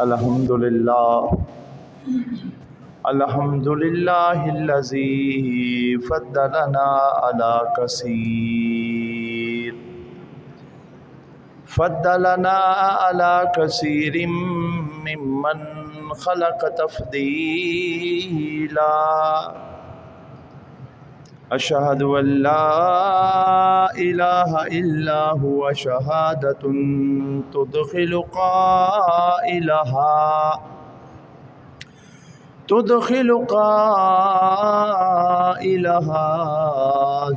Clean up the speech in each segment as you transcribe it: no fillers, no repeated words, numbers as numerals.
الحمدللہ الذی فضلنا علی کثیر ممن خلق تفضیلا اشہد ان لا الہ الا هو شہادۃ تدخل قائلها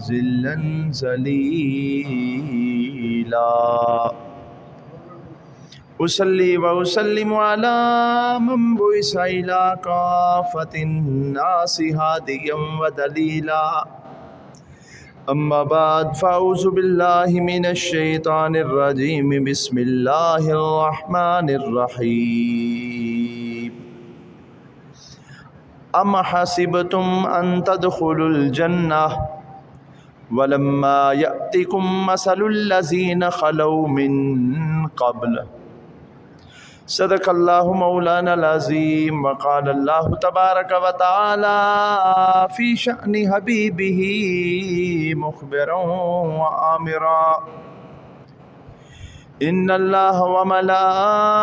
ذلا ذلیلا اصلی و اسلم علی من بعث الی کافۃ الناس ہادیا و دلیلا اما بعد فاعوذ باللہ من الشیطان الرجیم بسم اللہ الرحمن الرحیم ام حسبتم ان تدخلوا الجنہ ولما یأتکم مثل الذین خلوا من قبل صدق اللہ مولانا العظیم وقال اللہ تبارک و تعالی فی شأن حبیبہ مخبرا وآمرا ان اللہ وملائکتہ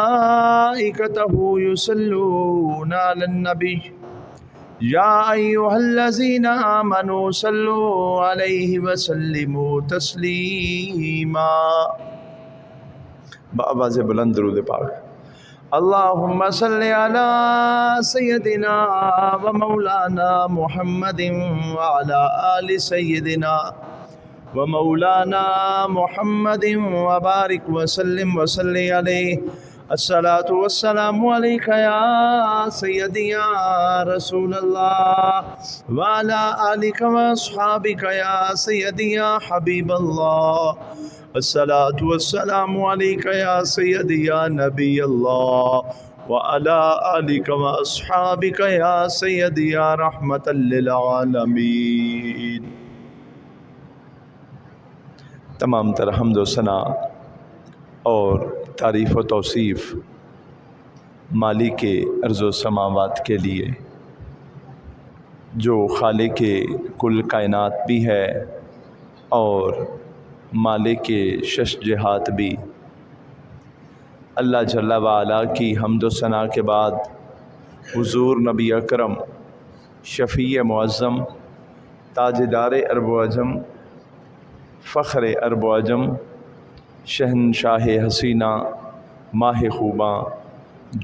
یصلون علی النبی یا ایہا الذین آمنوا صلوا علیہ وسلموا تسلیما بآواز بلند درود پاک اللہم صلی علی سیدنا و مولانا محمد وعلی آل سیدنا و مولانا محمد وبارک وسلم وصلی علیہ الصلاۃ والسلام علیک یا سیدی یا رسول اللہ وعلی آلک و اصحابک یا سیدی یا حبیب اللہ الصلاۃ والسلام علیک یا سیدی یا نبی اللہ وعلی آلک و اصحابک یا سیدی یا رحمۃ للعالمین۔ تمام تر حمد و ثنا اور تعریف و توصیف مالک ارض و سماوات کے لیے، جو خالق کل کائنات بھی ہے اور مالک شش جہات بھی۔ اللہ جل وعلا کی حمد و ثنا کے بعد حضور نبی اکرم شفیع معظم تاجدار عرب و عجم فخر عرب و عجم شہنشاہ حسینہ ماہ خوباں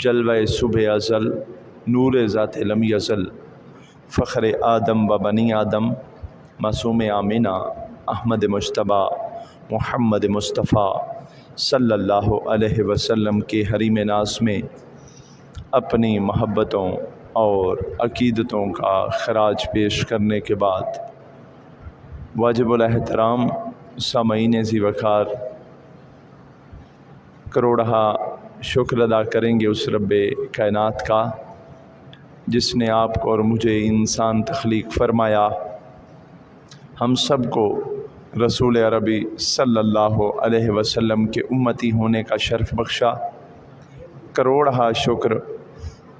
جلوہ صبح ازل نور ذات لم یزل فخر آدم و بنی آدم معصوم آمینہ احمد مجتبیٰ محمد مصطفیٰ صلی اللہ علیہ وسلم کے حریم ناز میں اپنی محبتوں اور عقیدتوں کا خراج پیش کرنے کے بعد واجب الاحترام سامعین ذی وقار کروڑہا شکر ادا کریں گے اس رب کائنات کا جس نے آپ کو اور مجھے انسان تخلیق فرمایا، ہم سب کو رسول عربی صلی اللہ علیہ وسلم کے امتی ہونے کا شرف بخشا۔ کروڑہا شکر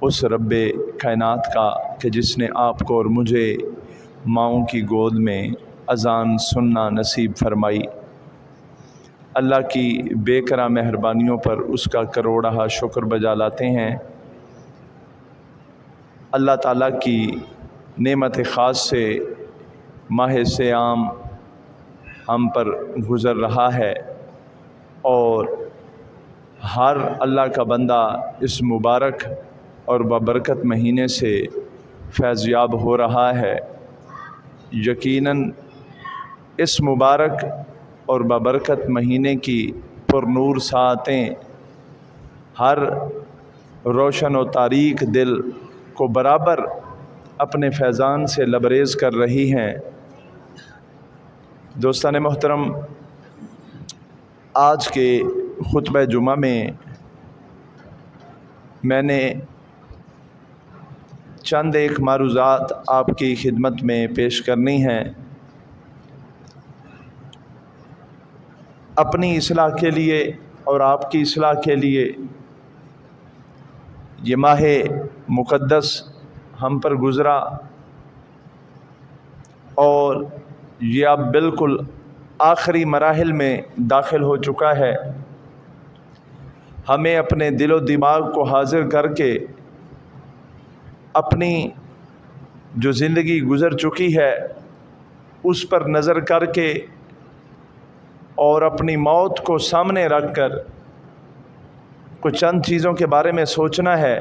اس رب کائنات کا کہ جس نے آپ کو اور مجھے ماؤں کی گود میں اذان سننا نصیب فرمائی۔ اللہ کی بے کرا مہربانیوں پر اس کا کروڑہا شکر بجا لاتے ہیں۔ اللہ تعالیٰ کی نعمت خاص سے ماہ صیام ہم پر گزر رہا ہے اور ہر اللہ کا بندہ اس مبارک اور ببرکت مہینے سے فیض یاب ہو رہا ہے۔ یقیناً اس مبارک اور ببرکت مہینے کی پرنور ساعتیں ہر روشن و تاریک دل کو برابر اپنے فیضان سے لبریز کر رہی ہیں۔ دوستان محترم، آج کے خطبہ جمعہ میں نے چند ایک معروضات آپ کی خدمت میں پیش کرنی ہیں، اپنی اصلاح کے لیے اور آپ کی اصلاح کے لیے، یہ ماہ مقدس ہم پر گزرا اور یہ اب بالکل آخری مراحل میں داخل ہو چکا ہے۔ ہمیں اپنے دل و دماغ کو حاضر کر کے اپنی جو زندگی گزر چکی ہے اس پر نظر کر کے اور اپنی موت کو سامنے رکھ کر کچھ چند چیزوں کے بارے میں سوچنا ہے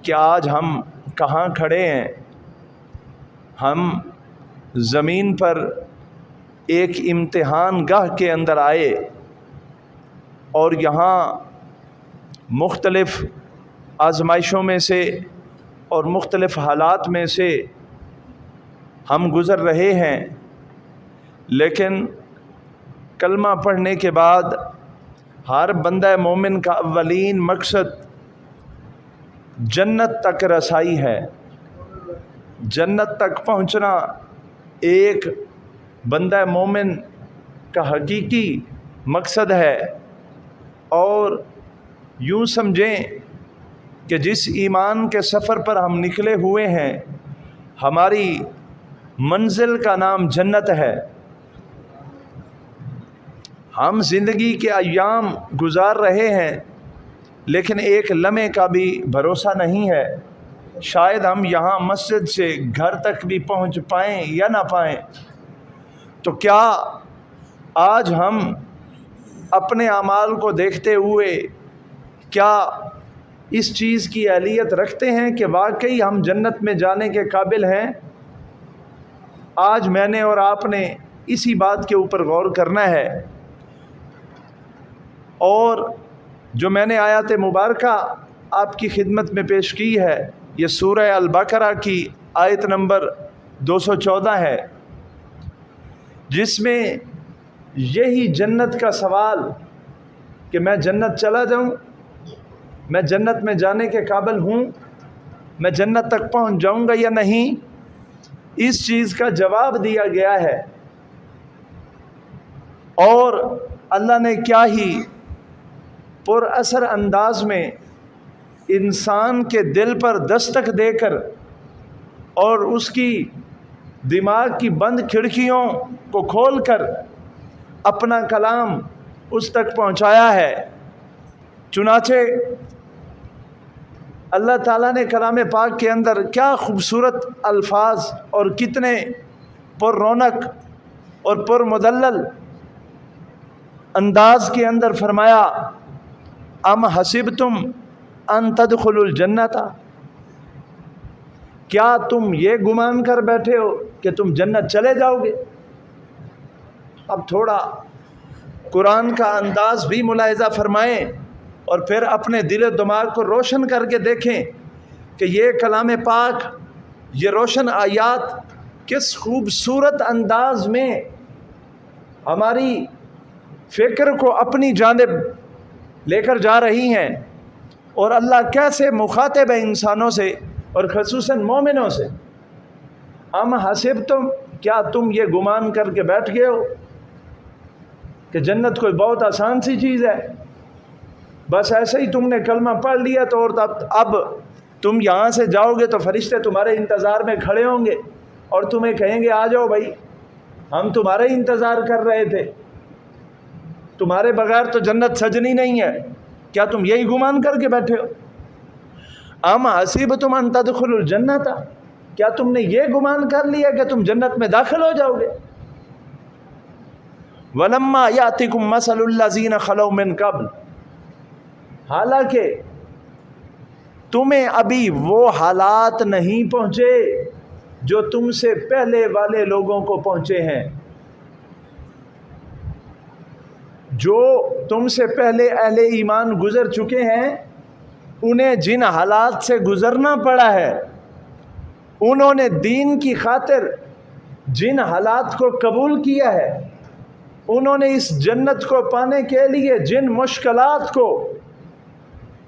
کہ آج ہم کہاں کھڑے ہیں۔ ہم زمین پر ایک امتحان گاہ کے اندر آئے اور یہاں مختلف آزمائشوں میں سے اور مختلف حالات میں سے ہم گزر رہے ہیں، لیکن کلمہ پڑھنے کے بعد ہر بندہ مومن کا اولین مقصد جنت تک رسائی ہے۔ جنت تک پہنچنا ایک بندہ مومن کا حقیقی مقصد ہے، اور یوں سمجھیں کہ جس ایمان کے سفر پر ہم نکلے ہوئے ہیں ہماری منزل کا نام جنت ہے۔ ہم زندگی کے ایام گزار رہے ہیں لیکن ایک لمحے کا بھی بھروسہ نہیں ہے، شاید ہم یہاں مسجد سے گھر تک بھی پہنچ پائیں یا نہ پائیں۔ تو کیا آج ہم اپنے اعمال کو دیکھتے ہوئے کیا اس چیز کی اہلیت رکھتے ہیں کہ واقعی ہم جنت میں جانے کے قابل ہیں؟ آج میں نے اور آپ نے اسی بات کے اوپر غور کرنا ہے، اور جو میں نے آیات مبارکہ آپ کی خدمت میں پیش کی ہے یہ سورہ البقرہ کی آیت نمبر 214 ہے، جس میں یہی جنت کا سوال کہ میں جنت چلا جاؤں، میں جنت میں جانے کے قابل ہوں، میں جنت تک پہنچ جاؤں گا یا نہیں، اس چیز کا جواب دیا گیا ہے۔ اور اللہ نے کیا ہی پر اثر انداز میں انسان کے دل پر دستک دے کر اور اس کی دماغ کی بند کھڑکیوں کو کھول کر اپنا کلام اس تک پہنچایا ہے۔ چنانچہ اللہ تعالیٰ نے کلام پاک کے اندر کیا خوبصورت الفاظ اور کتنے پر رونق اور پر مدلل انداز کے اندر فرمایا، ام حسبتم ان تدخلوا الجنت، کیا تم یہ گمان کر بیٹھے ہو کہ تم جنت چلے جاؤ گے؟ اب تھوڑا قرآن کا انداز بھی ملاحظہ فرمائیں اور پھر اپنے دل و دماغ کو روشن کر کے دیکھیں کہ یہ کلام پاک، یہ روشن آیات کس خوبصورت انداز میں ہماری فکر کو اپنی جانب لے کر جا رہی ہیں، اور اللہ کیسے مخاطب ہے انسانوں سے اور خصوصاً مومنوں سے۔ ام حسبتم، کیا تم یہ گمان کر کے بیٹھ گئے ہو کہ جنت کوئی بہت آسان سی چیز ہے، بس ایسے ہی تم نے کلمہ پڑھ لیا تو اور اب تم یہاں سے جاؤ گے تو فرشتے تمہارے انتظار میں کھڑے ہوں گے اور تمہیں کہیں گے آ جاؤ بھائی، ہم تمہارے انتظار کر رہے تھے، تمہارے بغیر تو جنت سجنی نہیں ہے۔ کیا تم یہی گمان کر کے بیٹھے ہو؟ ام حسبتم ان تدخلوا الجنت، کیا تم نے یہ گمان کر لیا کہ تم جنت میں داخل ہو جاؤ گے؟ ولما یاتکم مثل الذین خلوا من قبل، حالانکہ تمہیں ابھی وہ حالات نہیں پہنچے جو تم سے پہلے والے لوگوں کو پہنچے ہیں، جو تم سے پہلے اہل ایمان گزر چکے ہیں انہیں جن حالات سے گزرنا پڑا ہے، انہوں نے دین کی خاطر جن حالات کو قبول کیا ہے، انہوں نے اس جنت کو پانے کے لیے جن مشکلات کو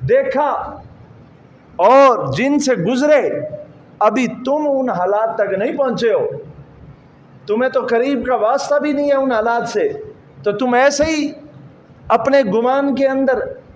دیکھا اور جن سے گزرے، ابھی تم ان حالات تک نہیں پہنچے ہو، تمہیں تو قریب کا واسطہ بھی نہیں ہے ان حالات سے، تو تم ایسے ہی اپنے گمان کے اندر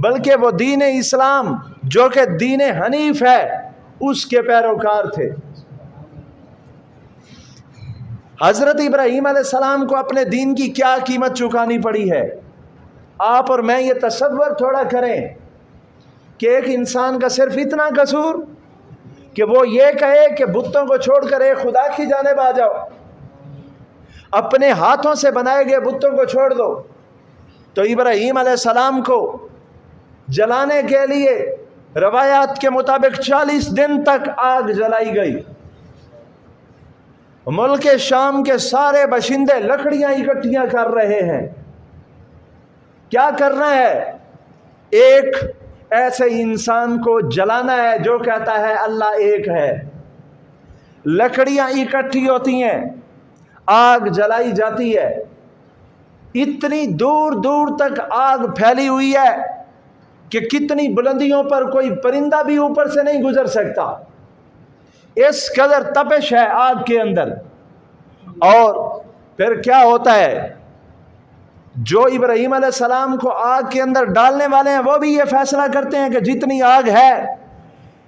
بلکہ وہ دین اسلام جو کہ دین حنیف ہے اس کے پیروکار تھے۔ حضرت ابراہیم علیہ السلام کو اپنے دین کی کیا قیمت چکانی پڑی ہے؟ آپ اور میں یہ تصور تھوڑا کریں کہ ایک انسان کا صرف اتنا قصور کہ وہ یہ کہے کہ بتوں کو چھوڑ کر ایک خدا کی جانب آ جاؤ، اپنے ہاتھوں سے بنائے گئے بتوں کو چھوڑ دو۔ تو ابراہیم علیہ السلام کو جلانے کے لیے روایات کے مطابق 40 دن تک آگ جلائی گئی۔ ملک شام کے سارے باشندے لکڑیاں اکٹھیاں کر رہے ہیں۔ کیا کرنا ہے؟ ایک ایسے انسان کو جلانا ہے جو کہتا ہے اللہ ایک ہے۔ لکڑیاں اکٹھی ہوتی ہیں، آگ جلائی جاتی ہے، اتنی دور دور تک آگ پھیلی ہوئی ہے کہ کتنی بلندیوں پر کوئی پرندہ بھی اوپر سے نہیں گزر سکتا، اس قدر تپش ہے آگ کے اندر۔ اور پھر کیا ہوتا ہے؟ جو ابراہیم علیہ السلام کو آگ کے اندر ڈالنے والے ہیں وہ بھی یہ فیصلہ کرتے ہیں کہ جتنی آگ ہے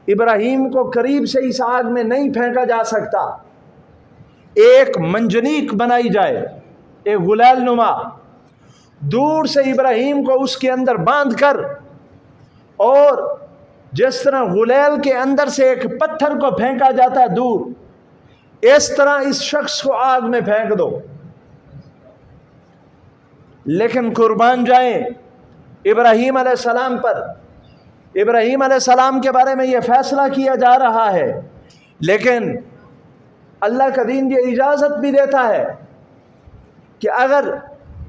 ابراہیم کو قریب سے اس آگ میں نہیں پھینکا جا سکتا، ایک منجنیق بنائی جائے، ایک غلیل نما، دور سے ابراہیم کو اس کے اندر باندھ کر، اور جس طرح غلیل کے اندر سے ایک پتھر کو پھینکا جاتا ہے دور، اس طرح اس شخص کو آگ میں پھینک دو۔ لیکن قربان جائیں ابراہیم علیہ السلام پر، ابراہیم علیہ السلام کے بارے میں یہ فیصلہ کیا جا رہا ہے، لیکن اللہ کا دین یہ اجازت بھی دیتا ہے کہ اگر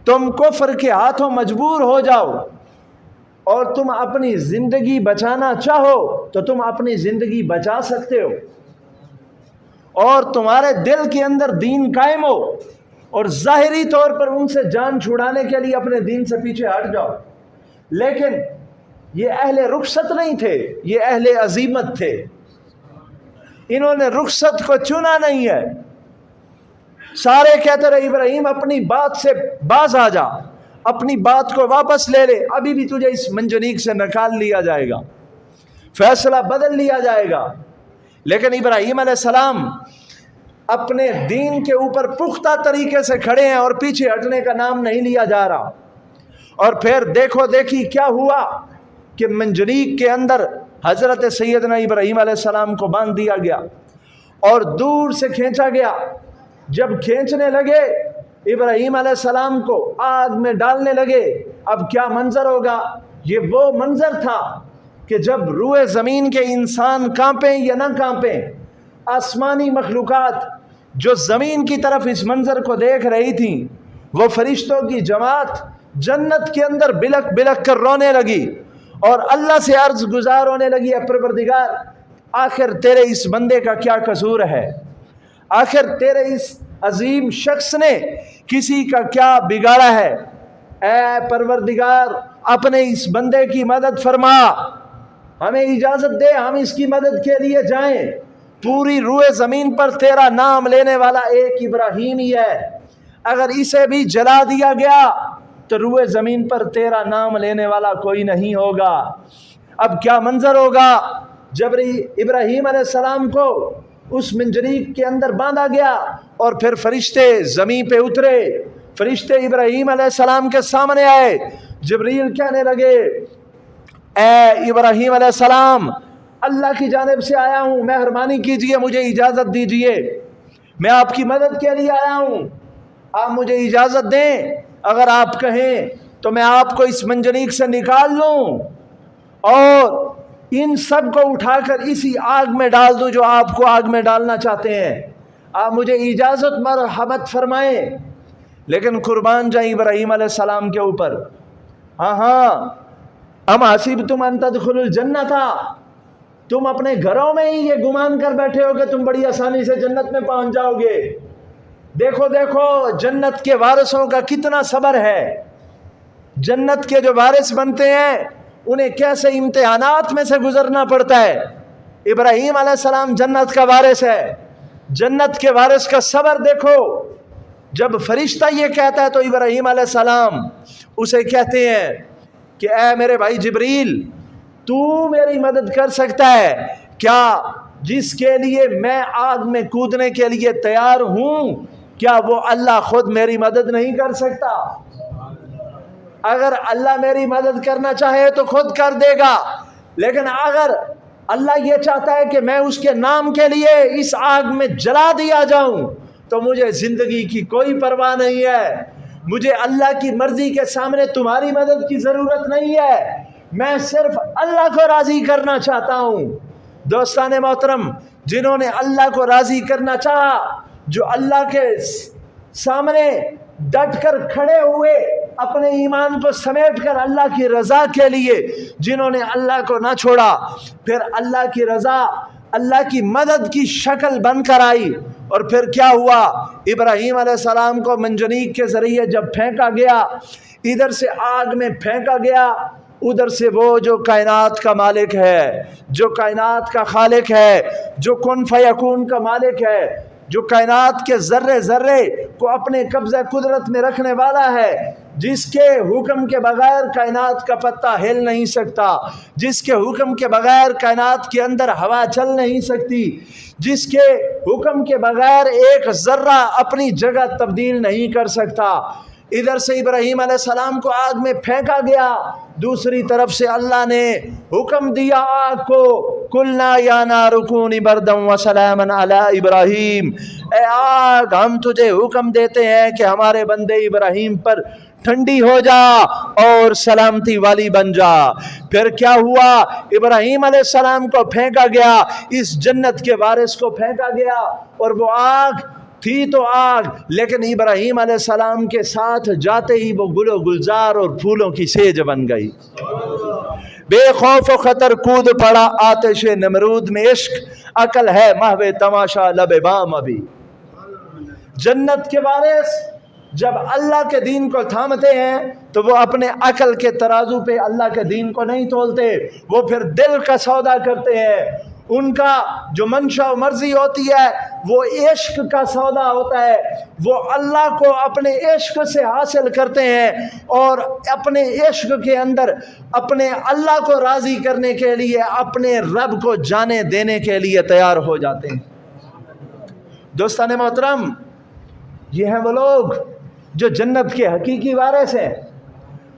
تم کفر کے ہاتھوں مجبور ہو جاؤ اور تم اپنی زندگی بچانا چاہو تو تم اپنی زندگی بچا سکتے ہو، اور تمہارے دل کے اندر دین قائم ہو اور ظاہری طور پر ان سے جان چھڑانے کے لیے اپنے دین سے پیچھے ہٹ جاؤ۔ لیکن یہ اہل رخصت نہیں تھے، یہ اہل عزیمت تھے، انہوں نے رخصت کو چنا نہیں ہے۔ سارے کہتے رہے ابراہیم اپنی بات سے باز آ جا، اپنی بات کو واپس لے لے، ابھی بھی تجھے اس منجنیق سے نکال لیا جائے گا، فیصلہ بدل لیا جائے گا۔ لیکن ابراہیم علیہ السلام اپنے دین کے اوپر پختہ طریقے سے کھڑے ہیں اور پیچھے ہٹنے کا نام نہیں لیا جا رہا۔ اور پھر دیکھو دیکھی کیا ہوا کہ منجنیق کے اندر حضرت سیدنا ابراہیم علیہ السلام کو باندھ دیا گیا اور دور سے کھینچا گیا۔ جب کھینچنے لگے ابراہیم علیہ السلام کو آگ میں ڈالنے لگے، اب کیا منظر ہوگا؟ یہ وہ منظر تھا کہ جب روئے زمین کے انسان کانپیں یا نہ کانپیں، آسمانی مخلوقات جو زمین کی طرف اس منظر کو دیکھ رہی تھیں، وہ فرشتوں کی جماعت جنت کے اندر بلک بلک کر رونے لگی اور اللہ سے عرض گزار ہونے لگی، اے پروردگار آخر تیرے اس بندے کا کیا قصور ہے؟ آخر تیرے اس عظیم شخص نے کسی کا کیا بگاڑا ہے؟ اے پروردگار اپنے اس بندے کی مدد فرما، ہمیں اجازت دے ہم اس کی مدد کے لیے جائیں۔ پوری روئے زمین پر تیرا نام لینے والا ایک ابراہیم ہی ہے، اگر اسے بھی جلا دیا گیا تو روئے زمین پر تیرا نام لینے والا کوئی نہیں ہوگا۔ اب کیا منظر ہوگا جب ابراہیم علیہ السلام کو اس منجنیق کے اندر باندھا گیا اور پھر فرشتے زمین پہ اترے، فرشتے ابراہیم علیہ السلام کے سامنے آئے، جبریل کہنے لگے اے ابراہیم علیہ السلام اللہ کی جانب سے آیا ہوں، مہربانی کیجئے مجھے اجازت دیجئے، میں آپ کی مدد کے لیے آیا ہوں، آپ مجھے اجازت دیں، اگر آپ کہیں تو میں آپ کو اس منجنیق سے نکال لوں اور ان سب کو اٹھا کر اسی آگ میں ڈال دوں جو آپ کو آگ میں ڈالنا چاہتے ہیں، آپ مجھے اجازت مرحمت فرمائیں۔ لیکن قربان جائیں ابراہیم علیہ السلام کے اوپر، ہاں ام حسبتم ان تدخلوا الجنہ تھا، تم اپنے گھروں میں ہی یہ گمان کر بیٹھے ہو کہ تم بڑی آسانی سے جنت میں پہنچ جاؤ گے۔ دیکھو دیکھو جنت کے وارثوں کا کتنا صبر ہے، جنت کے جو وارث بنتے ہیں انہیں کیسے امتحانات میں سے گزرنا پڑتا ہے۔ ابراہیم علیہ السلام جنت کا وارث ہے، جنت کے وارث کا صبر دیکھو۔ جب فرشتہ یہ کہتا ہے تو ابراہیم علیہ السلام اسے کہتے ہیں کہ اے میرے بھائی جبریل تو میری مدد کر سکتا ہے کیا؟ جس کے لیے میں آگ میں کودنے کے لیے تیار ہوں، کیا وہ اللہ خود میری مدد نہیں کر سکتا؟ اگر اللہ میری مدد کرنا چاہے تو خود کر دے گا، لیکن اگر اللہ یہ چاہتا ہے کہ میں اس کے نام کے لیے اس آگ میں جلا دیا جاؤں تو مجھے زندگی کی کوئی پرواہ نہیں ہے، مجھے اللہ کی مرضی کے سامنے تمہاری مدد کی ضرورت نہیں ہے، میں صرف اللہ کو راضی کرنا چاہتا ہوں۔ دوستان محترم، جنہوں نے اللہ کو راضی کرنا چاہا، جو اللہ کے سامنے ڈٹ کر کھڑے ہوئے اپنے ایمان کو سمیٹ کر اللہ کی رضا کے لیے، جنہوں نے اللہ کو نہ چھوڑا، پھر اللہ کی رضا اللہ کی مدد کی شکل بن کر آئی۔ اور پھر کیا ہوا؟ ابراہیم علیہ السلام کو منجنیق کے ذریعے جب پھینکا گیا، ادھر سے آگ میں پھینکا گیا، ادھر سے وہ جو کائنات کا مالک ہے، جو کائنات کا خالق ہے، جو کن فیکون کا مالک ہے، جو کائنات کے ذرے ذرے کو اپنے قبضہ قدرت میں رکھنے والا ہے، جس کے حکم کے بغیر کائنات کا پتہ ہل نہیں سکتا، جس کے حکم کے بغیر کائنات کے اندر ہوا چل نہیں سکتی، جس کے حکم کے بغیر ایک ذرہ اپنی جگہ تبدیل نہیں کر سکتا، ادھر سے ابراہیم علیہ السلام کو آگ میں پھینکا گیا، دوسری طرف سے اللہ نے حکم دیا آگ کو، قلنا یا نار کونی بردا وسلاما علی ابراہیم، اے آگ ہم تجھے حکم دیتے ہیں کہ ہمارے بندے ابراہیم پر ٹھنڈی ہو جا اور سلامتی والی بن جا۔ پھر کیا ہوا؟ ابراہیم علیہ السلام کو پھینکا گیا، اس جنت کے وارث کو پھینکا گیا، اور وہ آگ تھی تو آگ، لیکن ابراہیم علیہ السلام کے ساتھ جاتے ہی وہ گل و گلزار اور پھولوں کی سیج بن گئی۔ بے خوف و خطر کود پڑا آتش نمرود میں عشق، عقل ہے محو تماشا لب بام ابھی۔ جنت کے وارث جب اللہ کے دین کو تھامتے ہیں تو وہ اپنے عقل کے ترازو پہ اللہ کے دین کو نہیں تولتے، وہ پھر دل کا سودا کرتے ہیں، ان کا جو منشا و مرضی ہوتی ہے وہ عشق کا سودا ہوتا ہے، وہ اللہ کو اپنے عشق سے حاصل کرتے ہیں اور اپنے عشق کے اندر اپنے اللہ کو راضی کرنے کے لیے اپنے رب کو جانے دینے کے لیے تیار ہو جاتے ہیں۔ دوستان محترم، یہ ہیں وہ لوگ جو جنت کے حقیقی وارث ہیں۔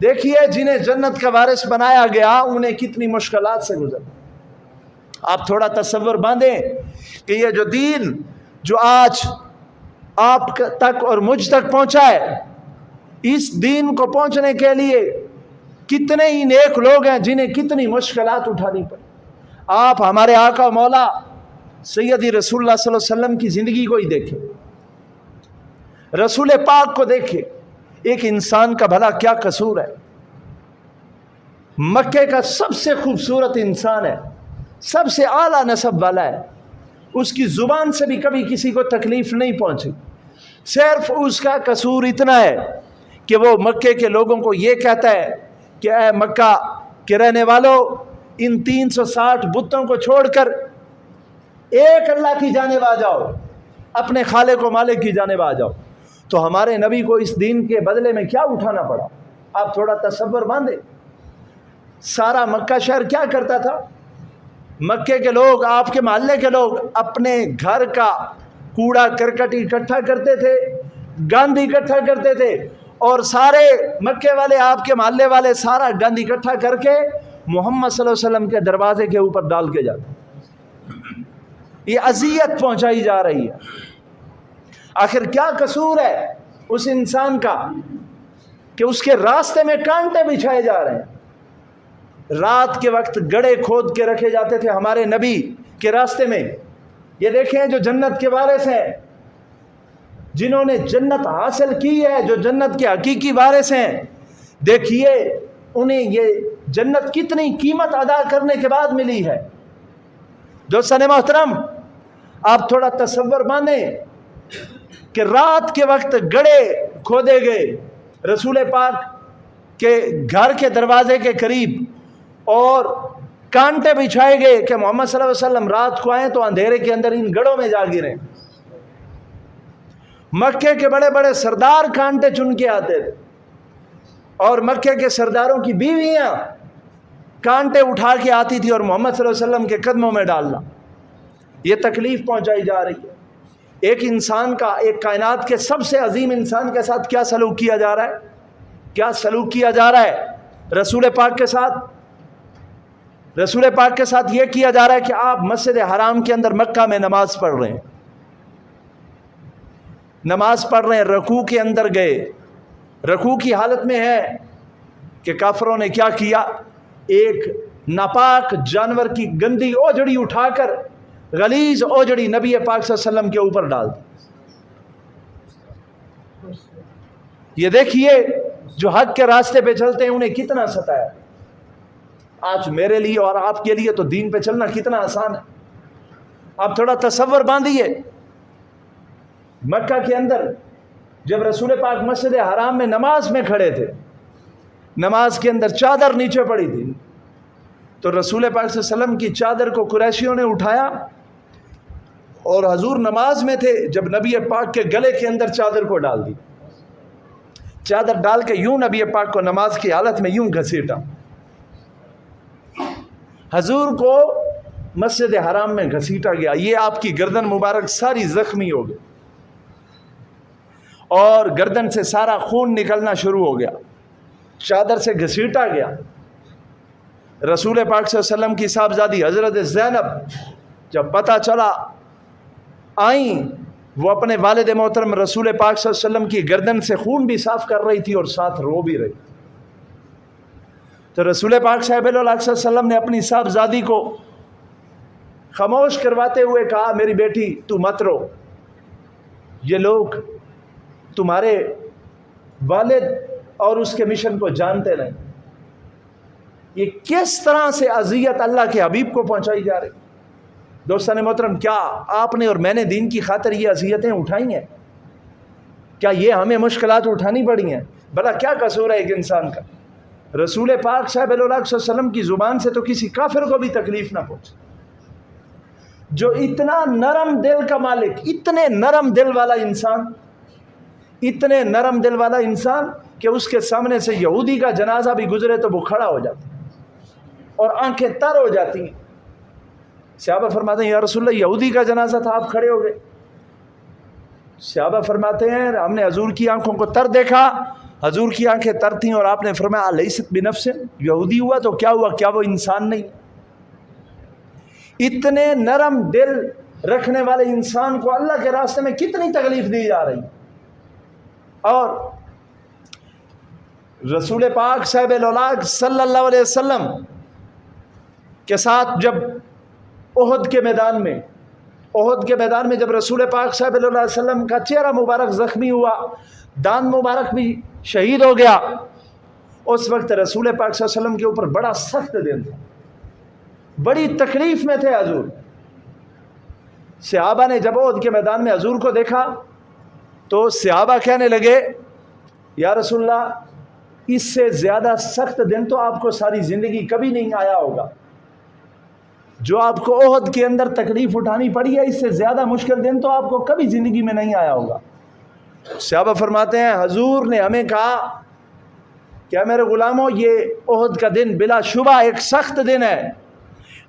دیکھیے جنہیں جنت کا وارث بنایا گیا انہیں کتنی مشکلات سے گزر۔ آپ تھوڑا تصور باندھیں کہ یہ جو دین جو آج آپ تک اور مجھ تک پہنچا ہے، اس دین کو پہنچنے کے لیے کتنے ہی نیک لوگ ہیں جنہیں کتنی مشکلات اٹھانی پڑی۔ آپ ہمارے آقا مولا سیدی رسول اللہ صلی اللہ علیہ وسلم کی زندگی کو ہی دیکھیں، رسول پاک کو دیکھیں، ایک انسان کا بھلا کیا قصور ہے؟ مکے کا سب سے خوبصورت انسان ہے، سب سے اعلیٰ نسب والا ہے، اس کی زبان سے بھی کبھی کسی کو تکلیف نہیں پہنچی، صرف اس کا قصور اتنا ہے کہ وہ مکے کے لوگوں کو یہ کہتا ہے کہ اے مکہ کے رہنے والوں، ان 360 بتوں کو چھوڑ کر ایک اللہ کی جانب آ جاؤ، اپنے خالق و مالک کی جانب آ جاؤ۔ تو ہمارے نبی کو اس دین کے بدلے میں کیا اٹھانا پڑا؟ آپ تھوڑا تصور باندھیں۔ سارا مکہ شہر کیا کرتا تھا؟ مکے کے لوگ، آپ کے محلے کے لوگ اپنے گھر کا کوڑا کرکٹ اکٹھا کرتے تھے، گند اکٹھا کرتے تھے، اور سارے مکے والے، آپ کے محلے والے سارا گند اکٹھا کر کے محمد صلی اللہ علیہ وسلم کے دروازے کے اوپر ڈال کے جاتے۔ یہ اذیت پہنچائی جا رہی ہے۔ آخر کیا قصور ہے اس انسان کا کہ اس کے راستے میں کانٹے بچھائے جا رہے ہیں؟ رات کے وقت گڑھے کھود کے رکھے جاتے تھے ہمارے نبی کے راستے میں۔ یہ دیکھیں جو جنت کے وارث ہیں، جنہوں نے جنت حاصل کی ہے، جو جنت کے حقیقی وارث ہیں، دیکھیے انہیں یہ جنت کتنی قیمت ادا کرنے کے بعد ملی ہے۔ دوستان محترم، آپ تھوڑا تصور باندھیں کہ رات کے وقت گڑھے کھودے گئے رسول پاک کے گھر کے دروازے کے قریب، اور کانٹے بچھائے گئے کہ محمد صلی اللہ علیہ وسلم رات کو آئیں تو اندھیرے کے اندر ان گڑھوں میں جا گریں۔ مکے کے بڑے بڑے سردار کانٹے چن کے آتے تھے، اور مکے کے سرداروں کی بیویاں کانٹے اٹھا کے آتی تھی اور محمد صلی اللہ علیہ وسلم کے قدموں میں ڈالنا. یہ تکلیف پہنچائی جا رہی ہے. ایک انسان کا، ایک کائنات کے سب سے عظیم انسان کے ساتھ کیا سلوک کیا جا رہا ہے؟ کیا سلوک کیا جا رہا ہے رسول پاک کے ساتھ؟ رسول پاک کے ساتھ یہ کیا جا رہا ہے کہ آپ مسجد حرام کے اندر مکہ میں نماز پڑھ رہے ہیں، نماز پڑھ رہے ہیں، رکوع کے اندر گئے، رکوع کی حالت میں ہے کہ کافروں نے کیا کیا؟ ایک ناپاک جانور کی گندی اوجڑی اٹھا کر، غلیظ اوجڑی نبی پاک صلی اللہ علیہ وسلم کے اوپر ڈال دی. یہ دیکھیے جو حق کے راستے پہ چلتے ہیں انہیں کتنا ستایا. آج میرے لیے اور آپ کے لیے تو دین پہ چلنا کتنا آسان ہے. آپ تھوڑا تصور باندھیے، مکہ کے اندر جب رسول پاک مسجد حرام میں نماز میں کھڑے تھے، نماز کے اندر چادر نیچے پڑی تھی، تو رسول پاک صلی اللہ علیہ وسلم کی چادر کو قریشیوں نے اٹھایا اور حضور نماز میں تھے جب نبی پاک کے گلے کے اندر چادر کو ڈال دی. چادر ڈال کے یوں نبی پاک کو نماز کی حالت میں یوں گھسیٹا. حضور کو مسجد حرام میں گھسیٹا گیا، یہ آپ کی گردن مبارک ساری زخمی ہو گئی اور گردن سے سارا خون نکلنا شروع ہو گیا. چادر سے گھسیٹا گیا. رسول پاک صلی اللہ علیہ وسلم کی صاحبزادی حضرت زینب جب پتہ چلا آئیں، وہ اپنے والد محترم رسول پاک صلی اللہ علیہ وسلم کی گردن سے خون بھی صاف کر رہی تھی اور ساتھ رو بھی رہی. تو رسول پاک صاحب اللہ علیہ وسلم نے اپنی صاحبزادی کو خاموش کرواتے ہوئے کہا، میری بیٹی تو مت رو، یہ لوگ تمہارے والد اور اس کے مشن کو جانتے نہیں. یہ کس طرح سے اذیت اللہ کے حبیب کو پہنچائی جا رہی. دوستان محترم، کیا آپ نے اور میں نے دین کی خاطر یہ اذیتیں اٹھائی ہیں؟ کیا یہ ہمیں مشکلات اٹھانی پڑی ہیں؟ بھلا کیا قصور ہے ایک انسان کا؟ رسول پاک صاحب اللہ علیہ وسلم کی زبان سے تو کسی کافر کو بھی تکلیف نہ پہنچے. جو اتنا نرم دل کا مالک، اتنے نرم دل والا انسان، اتنے نرم دل والا انسان کہ اس کے سامنے سے یہودی کا جنازہ بھی گزرے تو وہ کھڑا ہو جاتا اور آنکھیں تر ہو جاتی ہیں. صحابہ فرماتے ہیں یا رسول اللہ یہودی کا جنازہ تھا، آپ کھڑے ہو گئے. صحابہ فرماتے ہیں ہم نے حضور کی آنکھوں کو تر دیکھا، حضور کی آنکھیں تر تھیں اور آپ نے فرمایا لیست بنفس، یہودی ہوا تو کیا ہوا، کیا وہ انسان نہیں؟ اتنے نرم دل رکھنے والے انسان کو اللہ کے راستے میں کتنی تکلیف دی جا رہی. اور رسول پاک صاحب الاولاق صلی اللہ علیہ وسلم کے ساتھ جب احد کے میدان میں جب رسول پاک صاحب اللہ علیہ وسلم کا چہرہ مبارک زخمی ہوا، دان مبارک بھی شہید ہو گیا، اس وقت رسول پاک صلی اللہ علیہ وسلم کے اوپر بڑا سخت دن تھا، بڑی تکلیف میں تھے حضور. صحابہ نے جب احد کے میدان میں حضور کو دیکھا تو صحابہ کہنے لگے یا رسول اللہ اس سے زیادہ سخت دن تو آپ کو ساری زندگی کبھی نہیں آیا ہوگا. جو آپ کو احد کے اندر تکلیف اٹھانی پڑی ہے، اس سے زیادہ مشکل دن تو آپ کو کبھی زندگی میں نہیں آیا ہوگا. صحابہ فرماتے ہیں حضور نے ہمیں کہا کیا میرے غلاموں، یہ احد کا دن بلا شبہ ایک سخت دن ہے،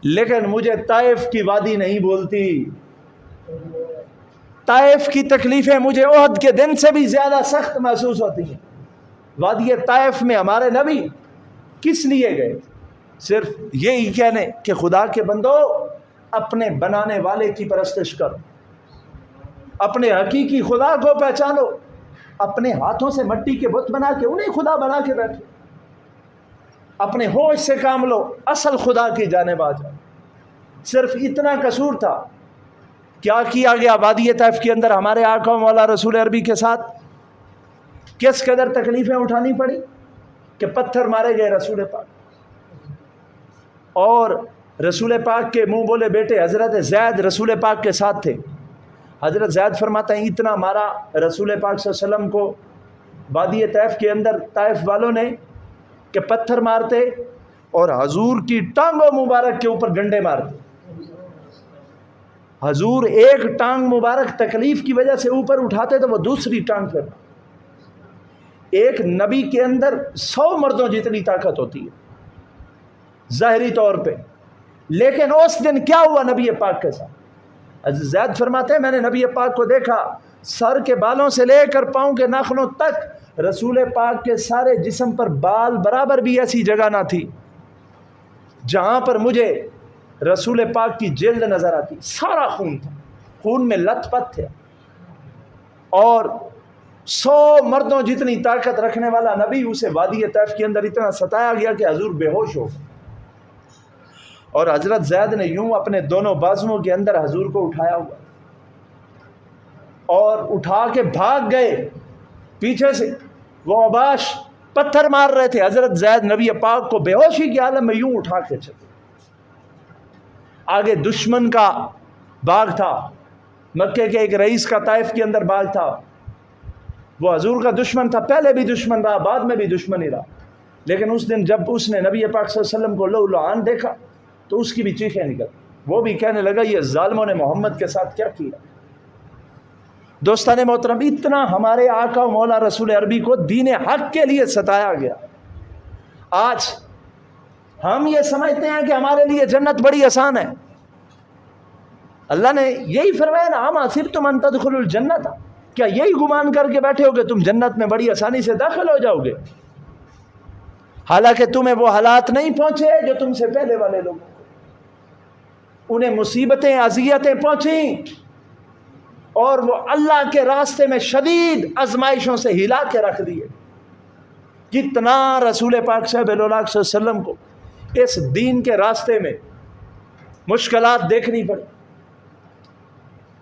لیکن مجھے طائف کی وادی نہیں بولتی. طائف کی تکلیفیں مجھے احد کے دن سے بھی زیادہ سخت محسوس ہوتی ہیں. وادی طائف میں ہمارے نبی کس لیے گئے؟ صرف یہی کہنے کہ خدا کے بندو اپنے بنانے والے کی پرستش کرو، اپنے حقیقی خدا کو پہچانو. اپنے ہاتھوں سے مٹی کے بت بنا کے انہیں خدا بنا کے بیٹھو، اپنے ہوش سے کام لو، اصل خدا کی جانب آ جاؤ. صرف اتنا قصور تھا. کیا کیا گیا وادی طائف کے اندر ہمارے آقا و مولا رسول عربی کے ساتھ؟ کس قدر تکلیفیں اٹھانی پڑی کہ پتھر مارے گئے رسول پاک. اور رسول پاک کے منہ بولے بیٹے حضرت زید رسول پاک کے ساتھ تھے. حضرت زید فرماتے ہیں اتنا مارا رسول پاک صلی اللہ علیہ وسلم کو وادی طائف کے اندر طائف والوں نے کہ پتھر مارتے اور حضور کی ٹانگوں مبارک کے اوپر ڈنڈے مارتے. حضور ایک ٹانگ مبارک تکلیف کی وجہ سے اوپر اٹھاتے تو وہ دوسری ٹانگ پہ، ایک نبی کے اندر 100 مردوں جتنی طاقت ہوتی ہے ظاہری طور پہ، لیکن اس دن کیا ہوا نبی پاک کے ساتھ؟ زید فرماتے ہیں میں نے نبی پاک کو دیکھا، سر کے بالوں سے لے کر پاؤں کے ناخنوں تک رسول پاک کے سارے جسم پر بال برابر بھی ایسی جگہ نہ تھی جہاں پر مجھے رسول پاک کی جلد نظر آتی، سارا خون تھا، خون میں لت پت تھے، اور 100 مردوں جتنی طاقت رکھنے والا نبی اسے وادی طیف کے اندر اتنا ستایا گیا کہ حضور بے ہوش ہو گئے، اور حضرت زید نے یوں اپنے دونوں بازوؤں کے اندر حضور کو اٹھایا ہوا اور اٹھا کے بھاگ گئے پیچھے سے، وہ عباش پتھر مار رہے تھے، حضرت زید نبی پاک کو بے ہوشی کی عالم میں یوں اٹھا کے چلے۔ آگے دشمن کا باغ تھا، مکے کے ایک رئیس کا طائف کے اندر باغ تھا، وہ حضور کا دشمن تھا، پہلے بھی دشمن رہا، بعد میں بھی دشمن ہی رہا، لیکن اس دن جب اس نے نبی پاک صلی اللہ علیہ وسلم کو لو لعان دیکھا تو اس کی بھی چیخیں نکل، وہ بھی کہنے لگا یہ ظالموں نے محمد کے ساتھ کیا کیا۔ دوستان محترم، اتنا ہمارے آقا و مولا رسول عربی کو دین حق کے لیے ستایا گیا، آج ہم یہ سمجھتے ہیں کہ ہمارے لیے جنت بڑی آسان ہے۔ اللہ نے یہی فرمایا نا، اما حسبتم ان تدخلوا الجنت، کیا یہی گمان کر کے بیٹھے ہو کہ تم جنت میں بڑی آسانی سے داخل ہو جاؤ گے؟ حالانکہ تمہیں وہ حالات نہیں پہنچے جو تم سے پہلے والے لوگوں کو، انہیں مصیبتیں اذیتیں پہنچیں اور وہ اللہ کے راستے میں شدید آزمائشوں سے ہلا کے رکھ دیے۔ کتنا رسول پاک صاحب صلی اللہ علیہ وسلم کو اس دین کے راستے میں مشکلات دیکھنی پڑی۔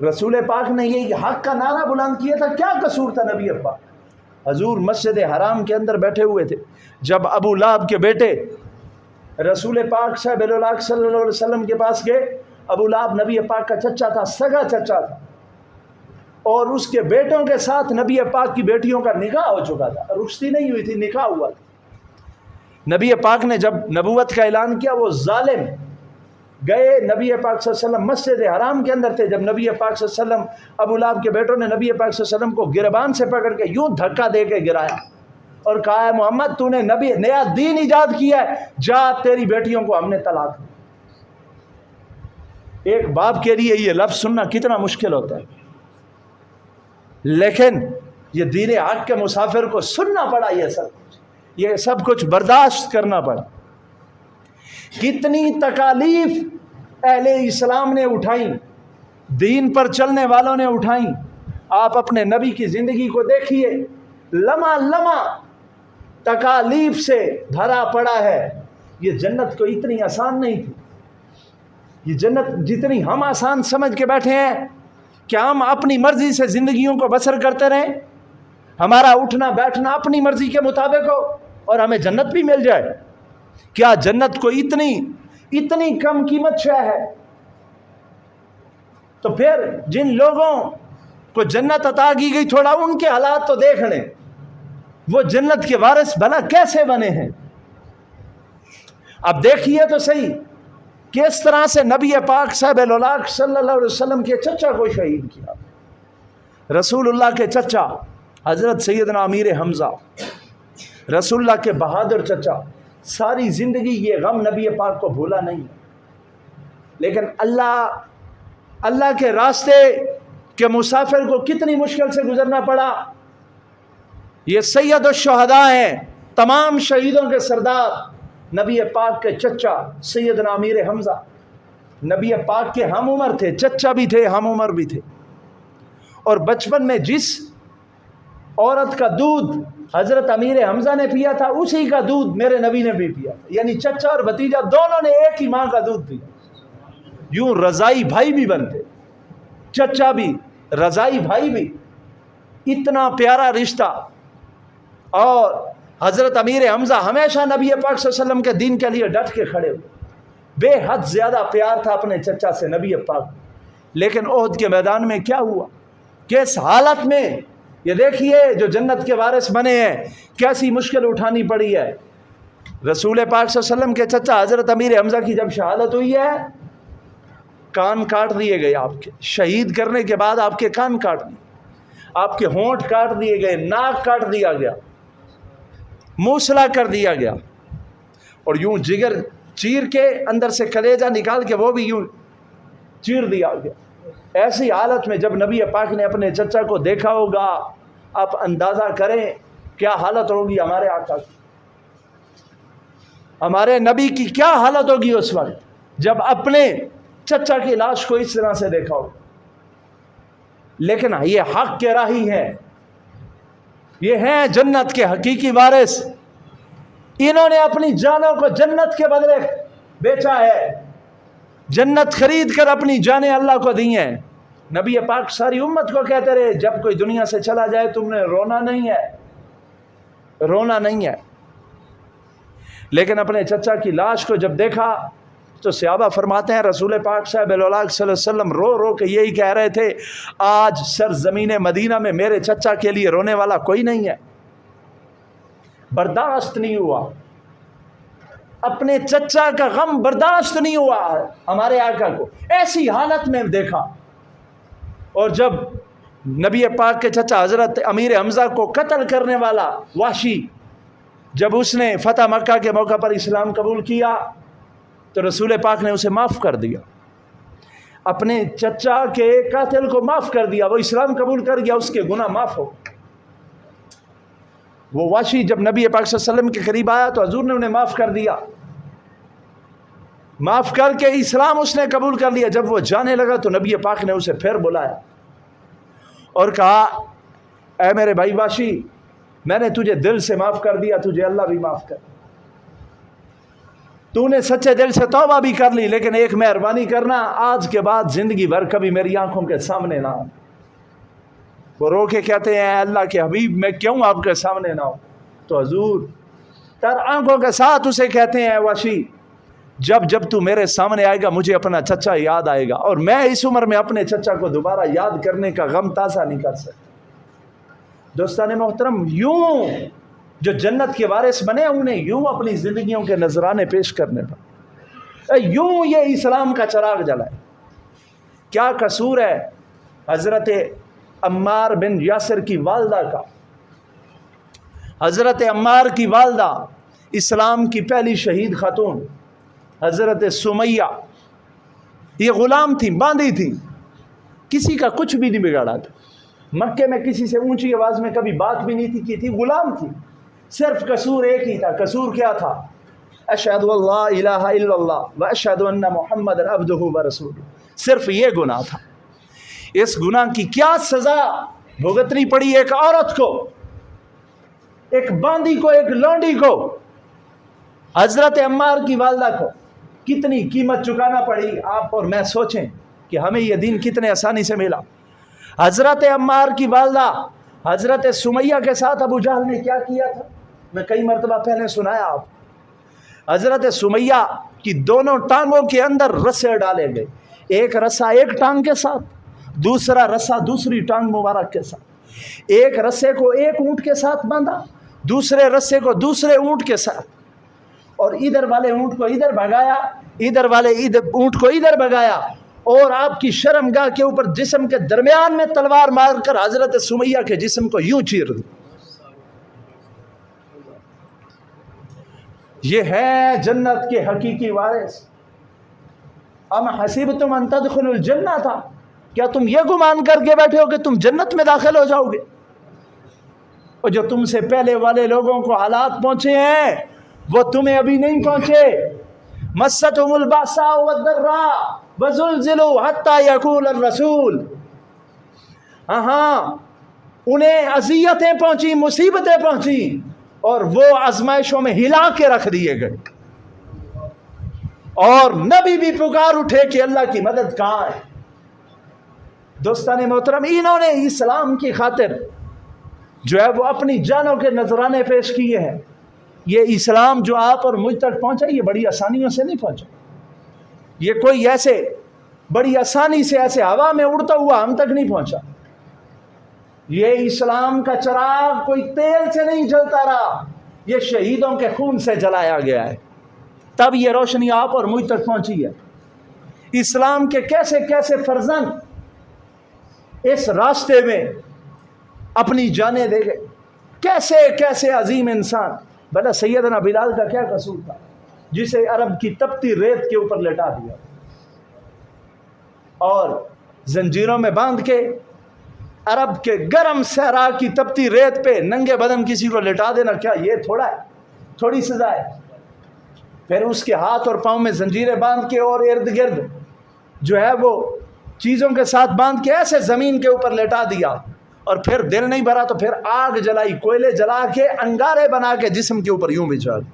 رسول پاک نے یہ حق کا نعرہ بلند کیا تھا، کیا قصور تھا نبی پاک؟ حضور مسجد حرام کے اندر بیٹھے ہوئے تھے، جب ابو لہب کے بیٹے رسول پاک صاحب صلی اللہ علیہ وسلم کے پاس گئے، ابو لہب نبی پاک کا چچا تھا، سگا چچا تھا، اور اس کے بیٹوں کے ساتھ نبی پاک کی بیٹیوں کا نکاح ہو چکا تھا، رخصتی نہیں ہوئی تھی، نکاح ہوا تھا۔ نبی پاک نے جب نبوت کا اعلان کیا، وہ ظالم گئے، نبی پاک صلی اللہ علیہ وسلم مسجد حرام کے اندر تھے، جب نبی پاک صلی اللہ علیہ وسلم، ابو لہب کے بیٹوں نے نبی پاک صلی اللہ علیہ وسلم کو گربان سے پکڑ کے یوں دھکا دے کے گرایا اور کہا ہے محمد تو نے نبی نیا دین ایجاد کیا ہے، جا تیری بیٹیوں کو ہم نے طلاق دی۔ ایک باپ کے لیے یہ لفظ سننا کتنا مشکل ہوتا ہے، لیکن یہ دین حق کے مسافر کو سننا پڑا، یہ سب کچھ برداشت کرنا پڑا۔ کتنی تکالیف اہل اسلام نے اٹھائیں، دین پر چلنے والوں نے اٹھائیں۔ آپ اپنے نبی کی زندگی کو دیکھیے، لمحہ لمحہ تکالیف سے بھرا پڑا ہے۔ یہ جنت کو اتنی آسان نہیں تھی، یہ جنت جتنی ہم آسان سمجھ کے بیٹھے ہیں، کیا ہم اپنی مرضی سے زندگیوں کو بسر کرتے رہیں، ہمارا اٹھنا بیٹھنا اپنی مرضی کے مطابق ہو اور ہمیں جنت بھی مل جائے؟ کیا جنت کو اتنی کم قیمت شے ہے؟ تو پھر جن لوگوں کو جنت عطا کی گئی، تھوڑا ان کے حالات تو دیکھ لیں، وہ جنت کے وارث بھلا کیسے بنے ہیں؟ اب دیکھیے تو صحیح کس طرح سے نبی پاک صاحب صلی اللہ علیہ وسلم کے چچا کو شہید کیا۔ رسول اللہ کے چچا حضرت سیدنا امیر حمزہ، رسول اللہ کے بہادر چچا، ساری زندگی یہ غم نبی پاک کو بھولا نہیں، لیکن اللہ کے راستے کے مسافر کو کتنی مشکل سے گزرنا پڑا۔ یہ سید الشہداء ہیں، تمام شہیدوں کے سردار، نبی پاک کے چچا سیدنا امیر حمزہ، نبی پاک کے ہم عمر تھے، چچا بھی تھے، ہم عمر بھی تھے، اور بچپن میں جس عورت کا دودھ حضرت امیر حمزہ نے پیا تھا، اسی کا دودھ میرے نبی نے بھی پیا، یعنی چچا اور بھتیجا دونوں نے ایک ہی ماں کا دودھ پیا، یوں رضائی بھائی بھی بنتے، چچا بھی رضائی بھائی بھی، اتنا پیارا رشتہ۔ اور حضرت امیر حمزہ ہمیشہ نبی پاک صلی اللہ علیہ وسلم کے دین کے لیے ڈٹ کے کھڑے ہوئے، بے حد زیادہ پیار تھا اپنے چچا سے نبی پاک۔ لیکن احد کے میدان میں کیا ہوا، کس حالت میں، یہ دیکھیے جو جنت کے وارث بنے ہیں کیسی مشکل اٹھانی پڑی ہے۔ رسول پاک صلی اللہ علیہ وسلم کے چچا حضرت امیر حمزہ کی جب شہادت ہوئی ہے، کان کاٹ دیے گئے آپ کے، شہید کرنے کے بعد آپ کے کان کاٹ دیے، آپ کے ہونٹ کاٹ دیے گئے، ناک کاٹ دیا گیا، موصلہ کر دیا گیا، اور یوں جگر چیر کے اندر سے کلیجہ نکال کے وہ بھی یوں چیر دیا گیا۔ ایسی حالت میں جب نبی پاک نے اپنے چچا کو دیکھا ہوگا، آپ اندازہ کریں کیا حالت ہوگی ہمارے آقا کی، ہمارے نبی کی کیا حالت ہوگی اس وقت جب اپنے چچا کی لاش کو اس طرح سے دیکھا ہوگا۔ لیکن یہ حق کے راہی ہیں، یہ ہیں جنت کے حقیقی وارث، انہوں نے اپنی جانوں کو جنت کے بدلے بیچا ہے، جنت خرید کر اپنی جانیں اللہ کو دی ہیں۔ نبی پاک ساری امت کو کہتے رہے جب کوئی دنیا سے چلا جائے تم نے رونا نہیں ہے، رونا نہیں ہے۔ لیکن اپنے چچا کی لاش کو جب دیکھا تو صحابہ فرماتے ہیں رسول پاک صاحب صلی اللہ علیہ وسلم رو رو کے یہی کہہ رہے تھے، آج سرزمین مدینہ میں میرے چچا کے لیے رونے والا کوئی نہیں ہے۔ برداشت نہیں ہوا، اپنے چچا کا غم برداشت نہیں ہوا ہمارے آقا کو، ایسی حالت میں دیکھا۔ اور جب نبی پاک کے چچا حضرت امیر حمزہ کو قتل کرنے والا وحشی، جب اس نے فتح مکہ کے موقع پر اسلام قبول کیا تو رسول پاک نے اسے معاف کر دیا، اپنے چچا کے قاتل کو معاف کر دیا، وہ اسلام قبول کر گیا، اس کے گناہ معاف ہو۔ وہ وحشی جب نبی پاک صلی اللہ علیہ وسلم کے قریب آیا تو حضور نے انہیں معاف کر دیا، معاف کر کے اسلام اس نے قبول کر لیا۔ جب وہ جانے لگا تو نبی پاک نے اسے پھر بلایا اور کہا اے میرے بھائی وحشی، میں نے تجھے دل سے معاف کر دیا، تجھے اللہ بھی معاف کر، تو نے سچے دل سے توبہ بھی کر لی، لیکن ایک مہربانی کرنا، آج کے بعد زندگی بھر کبھی میری آنکھوں کے سامنے نہ ہو۔ وہ رو کے کہتے ہیں اللہ کے حبیب میں کیوں آپ کے سامنے نہ ہو؟ تو حضور تر آنکھوں کے ساتھ اسے کہتے ہیں وحشی، جب جب تو میرے سامنے آئے گا مجھے اپنا چچا یاد آئے گا، اور میں اس عمر میں اپنے چچا کو دوبارہ یاد کرنے کا غم تازہ نہیں کر سکتا۔ دوستان محترم، یوں جو جنت کے وارث بنے انہیں یوں اپنی زندگیوں کے نذرانے پیش کرنے پر، یوں یہ اسلام کا چراغ جلائے۔ کیا قصور ہے حضرت عمار بن یاسر کی والدہ کا؟ حضرت عمار کی والدہ اسلام کی پہلی شہید خاتون حضرت سمیہ، یہ غلام تھی، باندھی تھی، کسی کا کچھ بھی نہیں بگاڑا تھا، مکے میں کسی سے اونچی آواز میں کبھی بات بھی نہیں تھی کی تھی، غلام تھی، صرف قصور ایک ہی تھا۔ قصور کیا تھا؟ اشہد اللہ الہ الا اللہ و اشہد ان محمد عبدہ و رسولہ، صرف یہ گناہ تھا۔ اس گناہ کی کیا سزا بھگتنی پڑی ایک عورت کو، ایک باندی کو، ایک لونڈی کو، حضرت عمار کی والدہ کو کتنی قیمت چکانا پڑی۔ آپ اور میں سوچیں کہ ہمیں یہ دین کتنے آسانی سے ملا۔ حضرت عمار کی والدہ حضرت سمیہ کے ساتھ ابو جہل نے کیا کیا تھا، میں کئی مرتبہ پہلے سنایا آپ۔ حضرت سمیہ کی دونوں ٹانگوں کے اندر رسے ڈالے گئے، ایک رسا ایک ٹانگ کے ساتھ، دوسرا رسا دوسری ٹانگ مبارک کے ساتھ، ایک رسے کو ایک اونٹ کے ساتھ باندھا، دوسرے رسے کو دوسرے اونٹ کے ساتھ، اور ادھر والے اونٹ کو ادھر بھگایا، ادھر والے اونٹ کو ادھر بھگایا، اور آپ کی شرمگاہ کے اوپر جسم کے درمیان میں تلوار مار کر حضرت سمیہ کے جسم کو یوں چیر دی۔ یہ ہے جنت کے حقیقی وارث۔ ام حسبتم ان تدخلوا الجنہ تھا، کیا تم یہ گمان کر کے بیٹھے ہو کہ تم جنت میں داخل ہو جاؤ گے؟ اور جو تم سے پہلے والے لوگوں کو حالات پہنچے ہیں وہ تمہیں ابھی نہیں پہنچے۔ مستہم البأساء والضراء وزلزلوا حتى يقول الرسول، ہاں انہیں اذیتیں پہنچی، مصیبتیں پہنچی، اور وہ آزمائشوں میں ہلا کے رکھ دیے گئے، اور نبی بھی پکار اٹھے کہ اللہ کی مدد کہاں ہے۔ دوستان محترم، انہوں نے اسلام کی خاطر جو ہے وہ اپنی جانوں کے نذرانے پیش کیے ہیں۔ یہ اسلام جو آپ اور مجھ تک پہنچا یہ بڑی آسانیوں سے نہیں پہنچا، یہ کوئی ایسے بڑی آسانی سے ایسے ہوا میں اڑتا ہوا ہم تک نہیں پہنچا۔ یہ اسلام کا چراغ کوئی تیل سے نہیں جلتا رہا، یہ شہیدوں کے خون سے جلایا گیا ہے، تب یہ روشنی آپ اور مجھ تک پہنچی ہے۔ اسلام کے کیسے کیسے فرزند اس راستے میں اپنی جانیں دے گئے، کیسے کیسے عظیم انسان بلا سیدنا بلال کا کیا قصور تھا جسے عرب کی تپتی ریت کے اوپر لٹا دیا اور زنجیروں میں باندھ کے عرب کے گرم صحرا کی تپتی ریت پہ ننگے بدن کسی کو لٹا دینا کیا یہ تھوڑا ہے؟ تھوڑی سزا ہے؟ پھر اس کے ہاتھ اور پاؤں میں زنجیریں باندھ کے اور ارد گرد جو ہے وہ چیزوں کے ساتھ باندھ کے ایسے زمین کے اوپر لٹا دیا، اور پھر دل نہیں بھرا تو پھر آگ جلائی، کوئلے جلا کے انگارے بنا کے جسم کے اوپر یوں بچھا دی،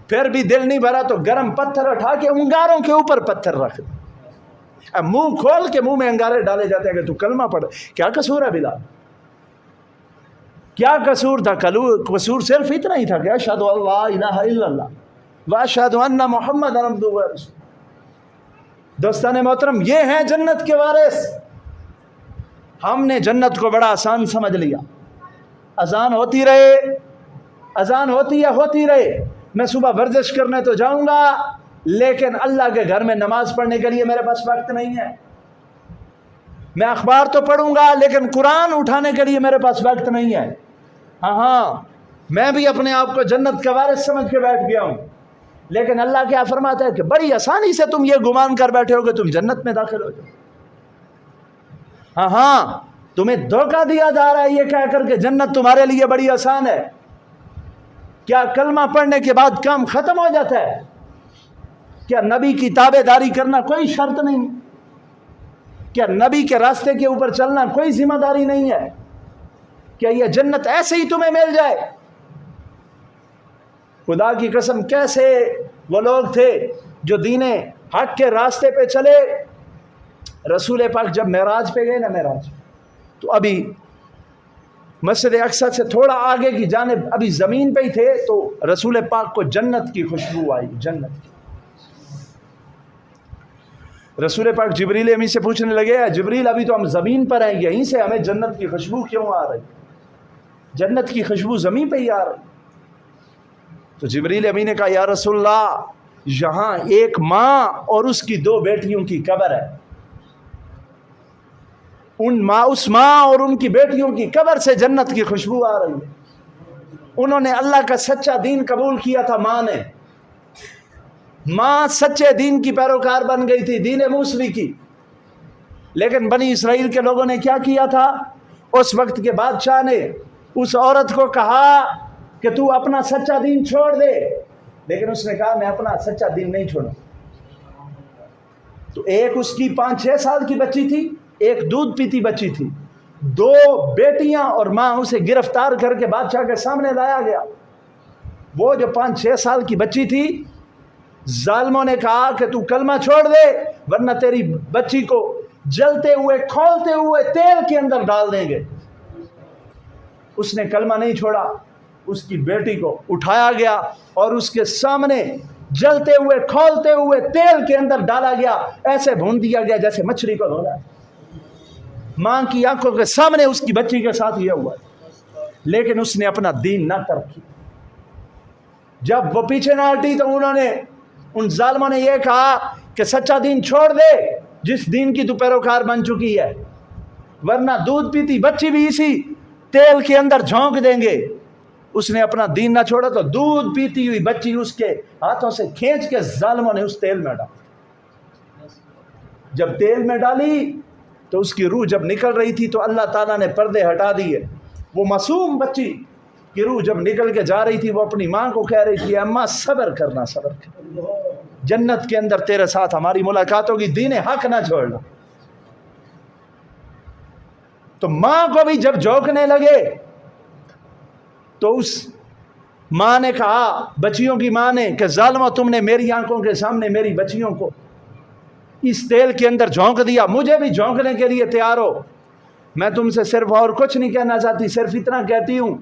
پھر بھی دل نہیں بھرا تو گرم پتھر اٹھا کے انگاروں کے اوپر پتھر رکھ دیا۔ اب منہ کھول کے منہ میں انگارے ڈالے جاتے ہیں کہ تو کلمہ پڑھ، کیا قصور ہے بلال؟ کیا قصور تھا؟ قصور صرف اتنا ہی تھا کہ اشہد ان لا الہ الا اللہ واشہد ان محمد عبدہ ورسولہ۔ دوستان محترم، یہ ہیں جنت کے وارث۔ ہم نے جنت کو بڑا آسان سمجھ لیا، اذان ہوتی رہے، اذان ہوتی ہے ہوتی رہے، میں صبح ورزش کرنے تو جاؤں گا لیکن اللہ کے گھر میں نماز پڑھنے کے لیے میرے پاس وقت نہیں ہے، میں اخبار تو پڑھوں گا لیکن قرآن اٹھانے کے لیے میرے پاس وقت نہیں ہے۔ ہاں میں بھی اپنے آپ کو جنت کا وارث سمجھ کے بیٹھ گیا ہوں، لیکن اللہ کیا فرماتا ہے کہ بڑی آسانی سے تم یہ گمان کر بیٹھے ہو کہ تم جنت میں داخل ہو جاؤ۔ ہاں تمہیں دھوکہ دیا جا رہا ہے یہ کہہ کر کہ جنت تمہارے لیے بڑی آسان ہے۔ کیا کلمہ پڑھنے کے بعد کام ختم ہو جاتا ہے؟ کیا نبی کی تابع داری کرنا کوئی شرط نہیں؟ کیا نبی کے راستے کے اوپر چلنا کوئی ذمہ داری نہیں ہے؟ کیا یہ جنت ایسے ہی تمہیں مل جائے؟ خدا کی قسم کیسے وہ لوگ تھے جو دین حق کے راستے پہ چلے۔ رسول پاک جب معراج پہ گئے نا، معراج تو ابھی مسجد اقصی سے تھوڑا آگے کی جانب ابھی زمین پہ ہی تھے تو رسول پاک کو جنت کی خوشبو آئی، جنت کی۔ رسول پاک جبریل امین سے پوچھنے لگے، جبریل ابھی تو ہم زمین پر ہیں، یہیں سے ہمیں جنت کی خوشبو کیوں آ رہی؟ جنت کی خوشبو زمین پہ ہی آ رہی۔ تو جبریل امین نے کہا یا رسول اللہ، یہاں ایک ماں اور اس کی 2 بیٹیوں کی قبر ہے، اس ماں اور ان کی بیٹیوں کی قبر سے جنت کی خوشبو آ رہی ہے۔ انہوں نے اللہ کا سچا دین قبول کیا تھا، ماں سچے دین کی پیروکار بن گئی تھی، دین موسوی کی، لیکن بنی اسرائیل کے لوگوں نے کیا کیا تھا؟ اس وقت کے بادشاہ نے اس عورت کو کہا کہ تو اپنا سچا دین چھوڑ دے، لیکن اس نے کہا میں اپنا سچا دین نہیں چھوڑوں۔ تو ایک اس کی 5-6 سال کی بچی تھی، ایک دودھ پیتی بچی تھی، 2 بیٹیاں اور ماں، اسے گرفتار کر کے بادشاہ کے سامنے لایا گیا۔ وہ جو 5-6 سال کی بچی تھی، ظالموں نے کہا کہ تو کلمہ چھوڑ دے ورنہ تیری بچی کو جلتے ہوئے کھولتے ہوئے تیل کے اندر ڈال دیں گے۔ اس نے کلمہ نہیں چھوڑا، اس کی بیٹی کو اٹھایا گیا اور اس کے سامنے جلتے ہوئے کھولتے ہوئے تیل کے اندر ڈالا گیا، ایسے بھون دیا گیا جیسے مچھلی کو دھونا ہے۔ ماں کی آنکھوں کے سامنے اس کی بچی کے ساتھ یہ ہوا، لیکن اس نے اپنا دین نہ ترک کیا۔ جب وہ پیچھے نہ ہٹی تو انہوں نے، ان ظالموں نے یہ کہا کہ سچا دین چھوڑ دے جس دین کی تو پیروکار بن چکی ہے، ورنہ دودھ پیتی بچی بھی اسی تیل کے اندر جھونک دیں گے۔ اس نے اپنا دین نہ چھوڑا تو دودھ پیتی ہوئی بچی اس کے ہاتھوں سے کھینچ کے ظالموں نے اس تیل میں ڈالی۔ جب تیل میں ڈالی تو اس کی روح جب نکل رہی تھی تو اللہ تعالیٰ نے پردے ہٹا دیے۔ وہ معصوم بچی کی روح جب نکل کے جا رہی تھی وہ اپنی ماں کو کہہ رہی تھی اماں صبر کرنا، صبر کرنا، جنت کے اندر تیرے ساتھ ہماری ملاقات ہوگی، دین حق نہ چھوڑنا۔ تو ماں کو بھی جب جھونکنے لگے تو اس ماں نے کہا، بچیوں کی ماں نے، کہ ظالمو تم نے میری آنکھوں کے سامنے میری بچیوں کو اس تیل کے اندر جھونک دیا، مجھے بھی جھونکنے کے لیے تیار ہو۔ میں تم سے صرف اور کچھ نہیں کہنا چاہتی، صرف اتنا کہتی ہوں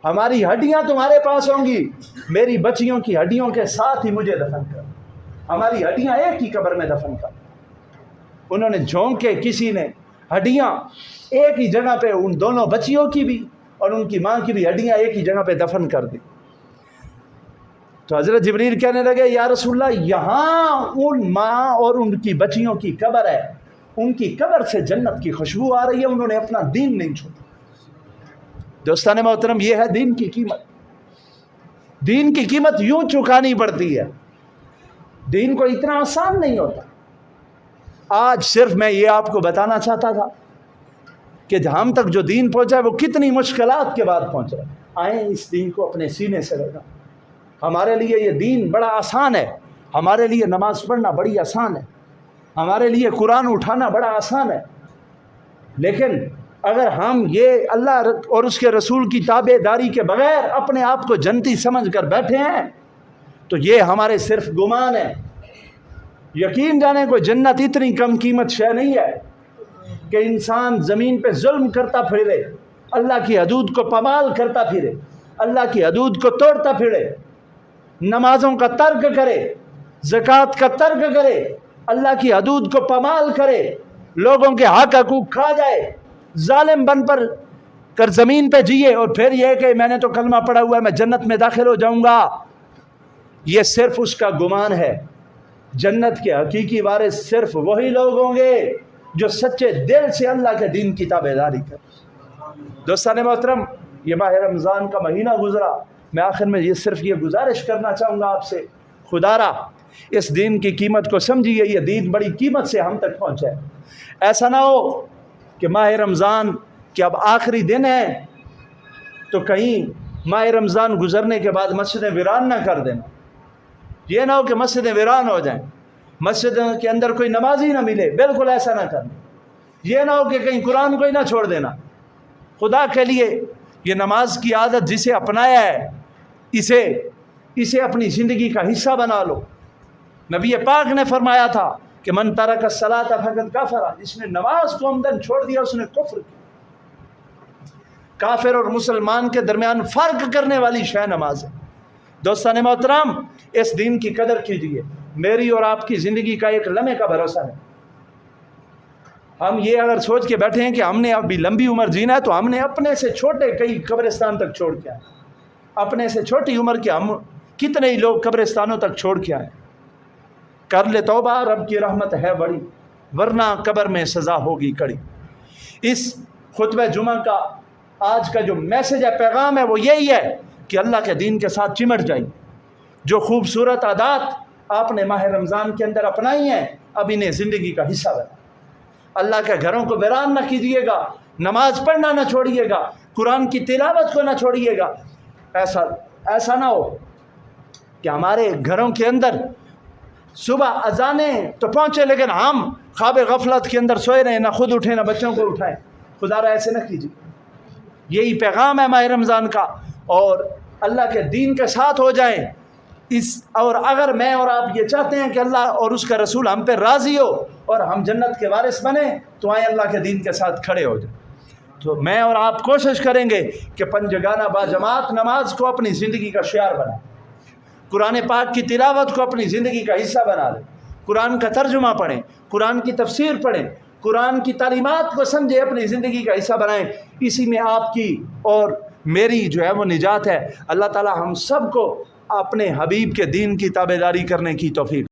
ہماری ہڈیاں تمہارے پاس ہوں گی، میری بچیوں کی ہڈیوں کے ساتھ ہی مجھے دفن کر، ہماری ہڈیاں ایک ہی قبر میں دفن کر۔ انہوں نے جھونک کے کسی نے ہڈیاں ایک ہی جگہ پہ ان دونوں بچیوں کی بھی اور ان کی ماں کی بھی ہڈیاں ایک ہی جگہ پہ دفن کر دی۔ تو حضرت جبریل کہنے لگے یا رسول اللہ، یہاں ان ماں اور ان کی بچیوں کی قبر ہے، ان کی قبر سے جنت کی خوشبو آ رہی ہے، انہوں نے اپنا دین نہیں چھوڑا۔ دوستان محترم، یہ ہے دین کی قیمت۔ دین کی قیمت یوں چکانی پڑتی ہے. دین کو اتنا آسان نہیں ہوتا. آج صرف میں یہ آپ کو بتانا چاہتا تھا کہ ہم تک جو دین پہنچا ہے وہ کتنی مشکلات کے بعد پہنچا ہے. آئیں اس دین کو اپنے سینے سے لگا. ہمارے لیے یہ دین بڑا آسان ہے. ہمارے لیے نماز پڑھنا بڑی آسان ہے. ہمارے لیے قرآن اٹھانا بڑا آسان ہے. لیکن اگر ہم یہ اللہ اور اس کے رسول کی تابع داری کے بغیر اپنے آپ کو جنتی سمجھ کر بیٹھے ہیں تو یہ ہمارے صرف گمان ہے. یقین جانیں کوئی جنت اتنی کم قیمت شے نہیں ہے کہ انسان زمین پہ ظلم کرتا پھرے، اللہ کی حدود کو پامال کرتا پھرے، اللہ کی حدود کو توڑتا پھرے، نمازوں کا ترک کرے، زکوٰۃ کا ترک کرے، اللہ کی حدود کو پامال کرے، لوگوں کے حق حقوق کھا جائے، ظالم بن پر کر زمین پہ جیے، اور پھر یہ کہ میں نے تو کلمہ پڑھا ہوا ہے میں جنت میں داخل ہو جاؤں گا. یہ صرف اس کا گمان ہے. جنت کے حقیقی وارث صرف وہی لوگ ہوں گے جو سچے دل سے اللہ کے دین کی تابعداری کریں. دوستان محترم، یہ ماہ رمضان کا مہینہ گزرا. میں آخر میں صرف یہ گزارش کرنا چاہوں گا آپ سے، خدا را اس دین کی قیمت کو سمجھیے. یہ دین بڑی قیمت سے ہم تک پہنچا ہے. ایسا نہ ہو کہ ماہ رمضان کے اب آخری دن ہے تو کہیں ماہ رمضان گزرنے کے بعد مسجدیں ویران نہ کر دینا. یہ نہ ہو کہ مسجدیں ویران ہو جائیں، مسجد کے اندر کوئی نمازی نہ ملے. بالکل ایسا نہ کرنا. یہ نہ ہو کہ کہیں قرآن کو ہی نہ چھوڑ دینا. خدا کے لیے یہ نماز کی عادت جسے اپنایا ہے اسے اپنی زندگی کا حصہ بنا لو. نبی پاک نے فرمایا تھا کہ من ترک الصلاۃ فقد کفر. جس نے نماز کو عمدن چھوڑ دیا اس نے کفر کیا. کافر اور مسلمان کے درمیان فرق کرنے والی شے نماز ہے. دوستان محترم، اس دین کی قدر کیجیے. میری اور آپ کی زندگی کا ایک لمحے کا بھروسہ ہے. ہم یہ اگر سوچ کے بیٹھے ہیں کہ ہم نے ابھی لمبی عمر جینا ہے تو ہم نے اپنے سے چھوٹے کئی قبرستان تک چھوڑ کے آئے. اپنے سے چھوٹی عمر کے ہم کتنے ہی لوگ قبرستانوں تک چھوڑ کے آئے. کر لے توبہ، رب کی رحمت ہے بڑی، ورنہ قبر میں سزا ہوگی کڑی. اس خطبہ جمعہ کا آج کا جو میسج ہے، پیغام ہے، وہ یہی ہے کہ اللہ کے دین کے ساتھ چمٹ جائیں. جو خوبصورت عادات آپ نے ماہ رمضان کے اندر اپنائی ہیں اب انہیں زندگی کا حصہ بنا. اللہ کے گھروں کو ویران نہ کیجیے گا، نماز پڑھنا نہ چھوڑیے گا، قرآن کی تلاوت کو نہ چھوڑیے گا. ایسا نہ ہو کہ ہمارے گھروں کے اندر صبح اذانیں تو پہنچے لیکن ہم خواب غفلت کے اندر سوئے رہیں، نہ خود اٹھیں نہ بچوں کو اٹھائیں. خدا را ایسے نہ کیجیے. یہی پیغام ہے ماہ رمضان کا. اور اللہ کے دین کے ساتھ ہو جائیں. اور اگر میں اور آپ یہ چاہتے ہیں کہ اللہ اور اس کا رسول ہم پہ راضی ہو اور ہم جنت کے وارث بنیں تو آئیں اللہ کے دین کے ساتھ کھڑے ہو جائیں. تو میں اور آپ کوشش کریں گے کہ پنجگانہ باجماعت نماز کو اپنی زندگی کا شعار بنائیں، قرآن پاک کی تلاوت کو اپنی زندگی کا حصہ بنا لیں، قرآن کا ترجمہ پڑھیں، قرآن کی تفسیر پڑھیں، قرآن کی تعلیمات کو سمجھیں، اپنی زندگی کا حصہ بنائیں. اسی میں آپ کی اور میری جو ہے وہ نجات ہے. اللہ تعالی ہم سب کو اپنے حبیب کے دین کی تابعداری کرنے کی توفیق